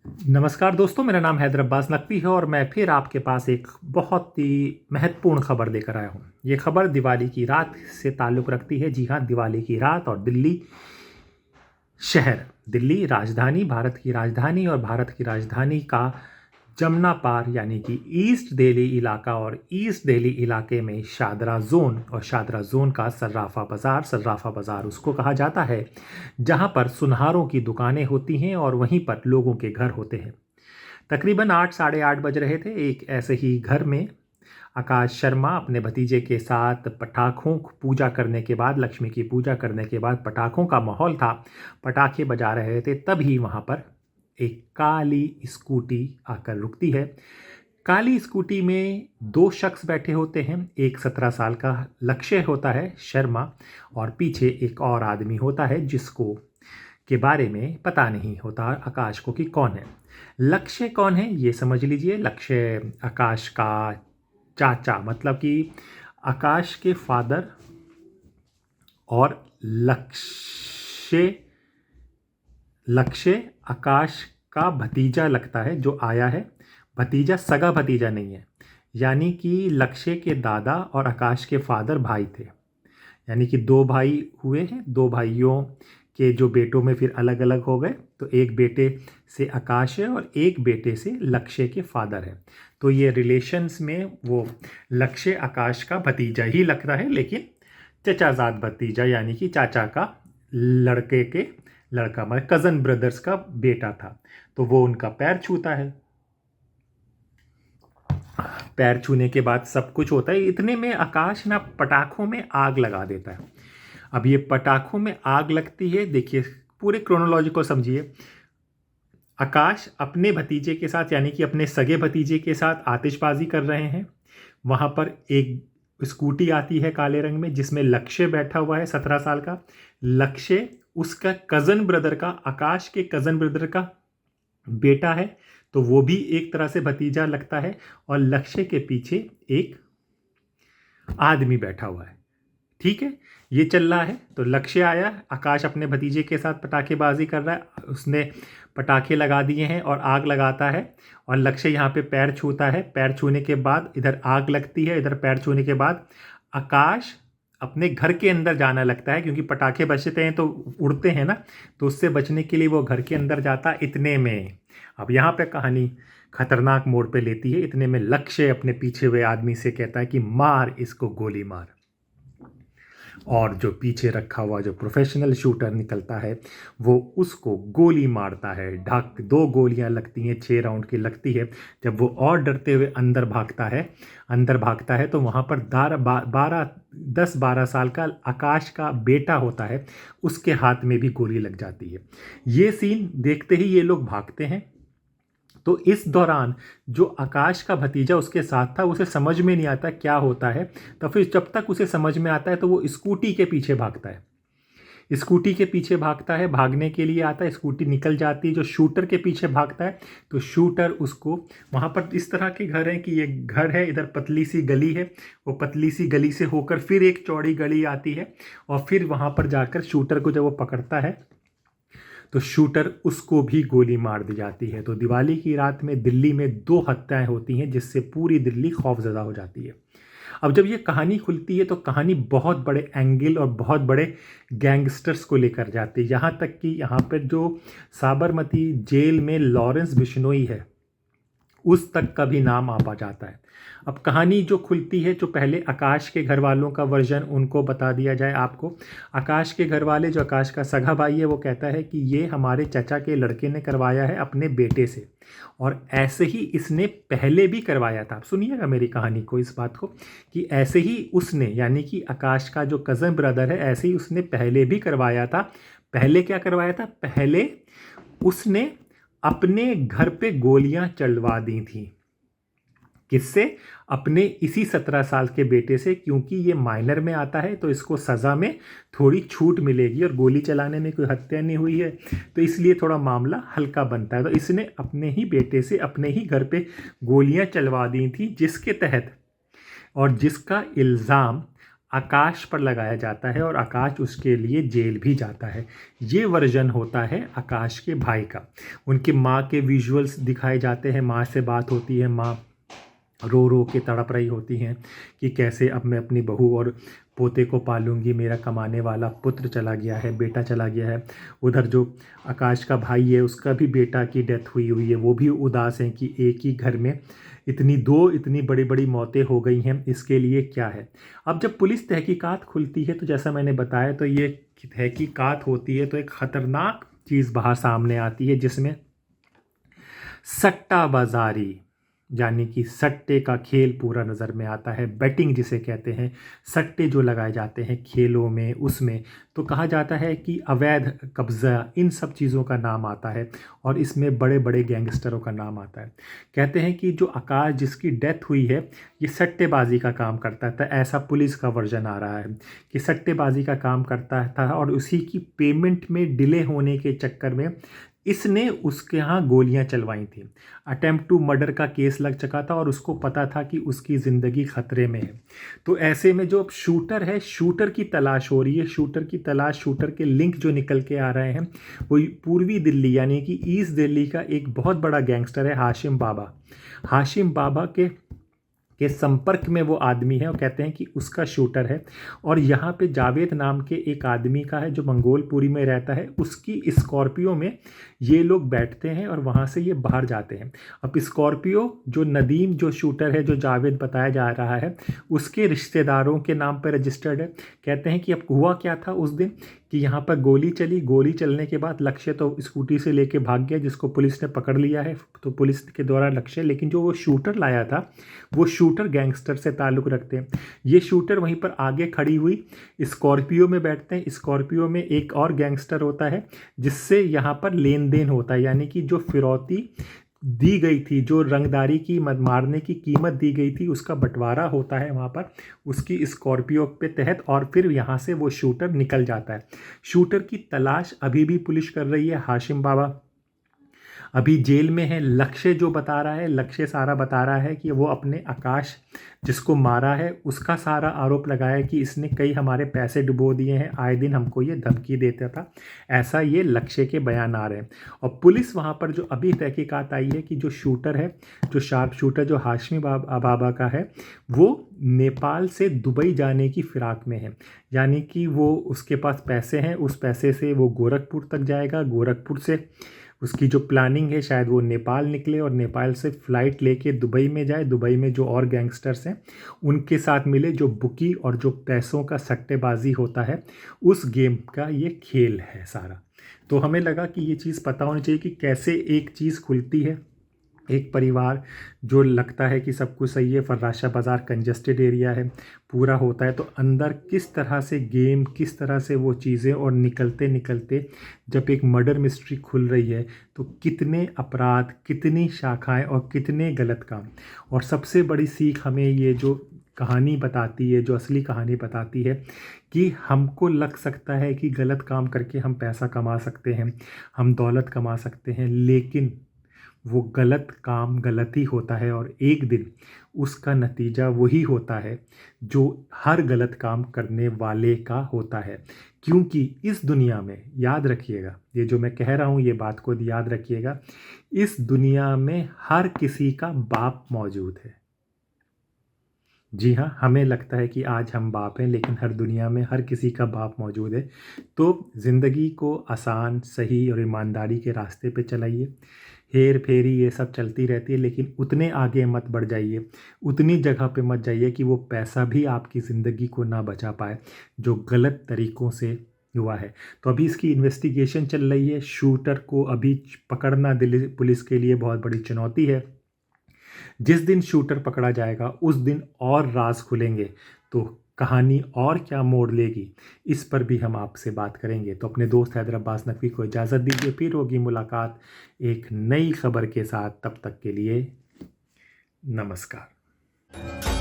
नमस्कार दोस्तों, मेरा नाम हैदर अब्बास नकवी है और मैं फिर आपके पास एक बहुत ही महत्वपूर्ण खबर लेकर आया हूँ। ये खबर दिवाली की रात से ताल्लुक़ रखती है। जी हाँ, दिवाली की रात और दिल्ली शहर, दिल्ली राजधानी, भारत की राजधानी और भारत की राजधानी का जमुना पार यानी कि ईस्ट दिल्ली इलाका और ईस्ट दिल्ली इलाके में शादरा जोन और शादरा जोन का सर्राफा बाज़ार उसको कहा जाता है, जहाँ पर सुनहारों की दुकानें होती हैं और वहीं पर लोगों के घर होते हैं। तकरीबन 8 साढ़े 8 बज रहे थे। एक ऐसे ही घर में आकाश शर्मा अपने भतीजे के साथ पटाखों की पूजा करने के बाद, लक्ष्मी की पूजा करने के बाद पटाखों का माहौल था, पटाखे बजा रहे थे। तभी वहाँ पर एक काली स्कूटी आकर रुकती है। काली स्कूटी में दो शख्स बैठे होते हैं। एक 17 साल का लक्ष्य होता है शर्मा और पीछे एक और आदमी होता है जिसको के बारे में पता नहीं होता आकाश को कि कौन है। लक्ष्य कौन है ये समझ लीजिए। लक्ष्य आकाश का चाचा, मतलब कि आकाश के फादर, और लक्ष्य लक्ष्य आकाश का भतीजा लगता है जो आया है। भतीजा, सगा भतीजा नहीं है। यानी कि लक्ष्य के दादा और आकाश के फादर भाई थे। यानी कि दो भाई हुए हैं, दो भाइयों के जो बेटों में फिर अलग अलग हो गए। तो एक बेटे से आकाश है और एक बेटे से लक्ष्य के फादर है। तो ये रिलेशंस में वो लक्ष्य आकाश का भतीजा ही लगता है, लेकिन चचाजाद भतीजा यानी कि चाचा का लड़के के लड़का, मतलब कज़न ब्रदर्स का बेटा था। तो वो उनका पैर छूता है। पैर छूने के बाद सब कुछ होता है। इतने में आकाश ना पटाखों में आग लगा देता है। अब ये पटाखों में आग लगती है, देखिए पूरे क्रोनोलॉजी को समझिए। आकाश अपने भतीजे के साथ यानी कि अपने सगे भतीजे के साथ आतिशबाजी कर रहे हैं। वहाँ पर एक स्कूटी आती है काले रंग में जिसमें लक्ष्य बैठा हुआ है, 17 साल का। लक्ष्य उसका कज़न ब्रदर का, आकाश के कज़न ब्रदर का बेटा है, तो वो भी एक तरह से भतीजा लगता है। और लक्ष्य के पीछे एक आदमी बैठा हुआ है। ठीक है, ये चल रहा है। तो लक्ष्य आया, आकाश अपने भतीजे के साथ पटाखेबाजी कर रहा है। उसने पटाखे लगा दिए हैं और आग लगाता है और लक्ष्य यहाँ पे पैर छूता है। पैर छूने के बाद इधर आग लगती है, इधर पैर छूने के बाद आकाश अपने घर के अंदर जाना लगता है, क्योंकि पटाखे बजते हैं तो उड़ते हैं ना, तो उससे बचने के लिए वो घर के अंदर जाता। इतने में अब यहाँ पे कहानी खतरनाक मोड़ पे लेती है। इतने में लक्ष्य अपने पीछे हुए आदमी से कहता है कि मार इसको, गोली मार। और जो पीछे रखा हुआ जो प्रोफेशनल शूटर निकलता है वो उसको गोली मारता है। ढक 2 गोलियां लगती हैं, 6 राउंड की लगती है। जब वो और डरते हुए अंदर भागता है तो वहाँ पर 10-12 साल का आकाश का बेटा होता है, उसके हाथ में भी गोली लग जाती है। ये सीन देखते ही ये लोग भागते हैं। तो इस दौरान जो आकाश का भतीजा उसके साथ था उसे समझ में नहीं आता क्या होता है। तो फिर जब तक उसे समझ में आता है तो वो स्कूटी के पीछे भागता है। स्कूटी के पीछे भागता है, भागने के लिए आता है, स्कूटी निकल जाती है। जो शूटर के पीछे भागता है तो शूटर उसको, वहाँ पर इस तरह के घर हैं कि ये घर है, इधर पतली सी गली है, वो पतली सी गली से होकर फिर एक चौड़ी गली आती है और फिर वहाँ पर जाकर शूटर को जब वो पकड़ता है तो शूटर उसको भी गोली मार दी जाती है। तो दिवाली की रात में दिल्ली में 2 हत्याएं होती हैं जिससे पूरी दिल्ली खौफजदा हो जाती है। अब जब ये कहानी खुलती है तो कहानी बहुत बड़े एंगल और बहुत बड़े गैंगस्टर्स को लेकर जाती है। यहाँ तक कि यहाँ पर जो साबरमती जेल में लॉरेंस बिश्नोई है उस तक का भी नाम आ जाता है। अब कहानी जो खुलती है, जो पहले आकाश के घर वालों का वर्जन उनको बता दिया जाए आपको। आकाश के घर वाले, जो आकाश का सगा भाई है, वो कहता है कि ये हमारे चाचा के लड़के ने करवाया है अपने बेटे से, और ऐसे ही इसने पहले भी करवाया था। आप सुनिएगा मेरी कहानी को, इस बात को, कि ऐसे ही उसने यानी कि आकाश का जो कज़न ब्रदर है, ऐसे ही उसने पहले भी करवाया था। पहले क्या करवाया था? पहले उसने अपने घर पे गोलियां चलवा दी थी। किससे? अपने इसी 17 साल के बेटे से, क्योंकि ये माइनर में आता है तो इसको सज़ा में थोड़ी छूट मिलेगी और गोली चलाने में कोई हत्या नहीं हुई है, तो इसलिए थोड़ा मामला हल्का बनता है। तो इसने अपने ही बेटे से अपने ही घर पे गोलियां चलवा दी थी, जिसके तहत और जिसका इल्ज़ाम आकाश पर लगाया जाता है और आकाश उसके लिए जेल भी जाता है। ये वर्जन होता है आकाश के भाई का। उनकी माँ के विजुअल्स दिखाए जाते हैं, माँ से बात होती है, माँ रो रो के तड़प रही होती हैं कि कैसे अब मैं अपनी बहू और पोते को पालूंगी, मेरा कमाने वाला पुत्र चला गया है, बेटा चला गया है। उधर जो आकाश का भाई है उसका भी बेटा की डेथ हुई हुई है, वो भी उदास हैं कि एक ही घर में इतनी बड़ी बड़ी मौतें हो गई हैं, इसके लिए क्या है। अब जब पुलिस तहकीकात खुलती है तो जैसा मैंने बताया, तो ये तहकीकात होती है तो एक ख़तरनाक चीज़ बाहर सामने आती है, जिसमें सट्टाबाजारी यानी कि सट्टे का खेल पूरा नज़र में आता है। बेटिंग जिसे कहते हैं, सट्टे जो लगाए जाते हैं खेलों में, उसमें तो कहा जाता है कि अवैध कब्ज़ा, इन सब चीज़ों का नाम आता है और इसमें बड़े बड़े गैंगस्टरों का नाम आता है। कहते हैं कि जो आकाश जिसकी डेथ हुई है ये सट्टेबाजी का काम करता था, ऐसा पुलिस का वर्जन आ रहा है कि सट्टेबाजी का काम करता था और उसी की पेमेंट में डिले होने के चक्कर में इसने उसके यहाँ गोलियां चलवाई थी। अटेम्प्ट टू मर्डर का केस लग चुका था और उसको पता था कि उसकी ज़िंदगी खतरे में है। तो ऐसे में जो अब शूटर है, शूटर की तलाश हो रही है, शूटर की तलाश, शूटर के लिंक जो निकल के आ रहे हैं वो पूर्वी दिल्ली यानी कि ईस्ट दिल्ली का एक बहुत बड़ा गैंगस्टर है हाशिम बाबा। हाशिम बाबा के संपर्क में वो आदमी है और कहते हैं कि उसका शूटर है। और यहाँ पे जावेद नाम के एक आदमी का है जो मंगोलपुरी में रहता है, उसकी स्कॉर्पियो में ये लोग बैठते हैं और वहाँ से ये बाहर जाते हैं। अब स्कॉर्पियो जो नदीम जो शूटर है, जो जावेद बताया जा रहा है, उसके रिश्तेदारों के नाम पर रजिस्टर्ड है। कहते हैं कि अब हुआ क्या था उस दिन कि यहाँ पर गोली चली, गोली चलने के बाद लक्ष्य तो स्कूटी से लेके भाग गया, जिसको पुलिस ने पकड़ लिया है। तो पुलिस के द्वारा लक्ष्य, लेकिन जो वो शूटर लाया था वो शूटर गैंगस्टर से ताल्लुक़ रखते हैं। ये शूटर वहीं पर आगे खड़ी हुई स्कॉर्पियो में बैठते हैं। स्कॉर्पियो में एक और गैंगस्टर होता है जिससे यहाँ पर लेन देन होता है, यानी कि जो फिरौती दी गई थी, जो रंगदारी की मारने की कीमत दी गई थी, उसका बंटवारा होता है वहाँ पर उसकी स्कॉर्पियो पे तहत, और फिर यहाँ से वो शूटर निकल जाता है। शूटर की तलाश अभी भी पुलिस कर रही है। हाशिम बाबा अभी जेल में है। लक्ष्य जो बता रहा है, लक्ष्य सारा बता रहा है कि वो अपने आकाश जिसको मारा है उसका सारा आरोप लगाया कि इसने कई हमारे पैसे डुबो दिए हैं, आए दिन हमको ये धमकी देता था, ऐसा ये लक्ष्य के बयान आ रहे हैं। और पुलिस वहाँ पर जो अभी तहकीकात आई है कि जो शूटर है, जो शार्प शूटर जो हाशमी बाबा का है, वो नेपाल से दुबई जाने की फिराक में है। यानी कि वो उसके पास पैसे हैं, उस पैसे से वो गोरखपुर तक जाएगा, गोरखपुर से उसकी जो प्लानिंग है शायद वो नेपाल निकले और नेपाल से फ़्लाइट लेके दुबई में जाए। दुबई में जो और गैंगस्टर्स हैं उनके साथ मिले, जो बुकी और जो पैसों का सट्टेबाजी होता है उस गेम का ये खेल है सारा। तो हमें लगा कि ये चीज़ पता होनी चाहिए कि कैसे एक चीज़ खुलती है। एक परिवार जो लगता है कि सब कुछ सही है, फर्राशा बाज़ार कंजस्टेड एरिया है, पूरा होता है, तो अंदर किस तरह से गेम, किस तरह से वो चीज़ें, और निकलते निकलते जब एक मर्डर मिस्ट्री खुल रही है तो कितने अपराध, कितनी शाखाएं और कितने गलत काम। और सबसे बड़ी सीख हमें ये जो कहानी बताती है, जो असली कहानी बताती है कि हमको लग सकता है कि गलत काम करके हम पैसा कमा सकते हैं, हम दौलत कमा सकते हैं, लेकिन वो गलत काम गलत ही होता है और एक दिन उसका नतीजा वही होता है जो हर गलत काम करने वाले का होता है। क्योंकि इस दुनिया में, याद रखिएगा, ये जो मैं कह रहा हूँ ये बात को याद रखिएगा, इस दुनिया में हर किसी का बाप मौजूद है। जी हाँ, हमें लगता है कि आज हम बाप हैं, लेकिन हर दुनिया में हर किसी का बाप मौजूद है। तो ज़िंदगी को आसान, सही और ईमानदारी के रास्ते पे चलाइए। हेर फेरी ये सब चलती रहती है, लेकिन उतने आगे मत बढ़ जाइए, उतनी जगह पे मत जाइए कि वो पैसा भी आपकी ज़िंदगी को ना बचा पाए जो गलत तरीक़ों से हुआ है। तो अभी इसकी इन्वेस्टिगेशन चल रही है। शूटर को अभी पकड़ना दिल्ली पुलिस के लिए बहुत बड़ी चुनौती है। जिस दिन शूटर पकड़ा जाएगा उस दिन और राज खुलेंगे, तो कहानी और क्या मोड़ लेगी, इस पर भी हम आपसे बात करेंगे। तो अपने दोस्त हैदर अब्बास नकवी को इजाज़त दीजिए, फिर होगी मुलाकात एक नई खबर के साथ। तब तक के लिए नमस्कार।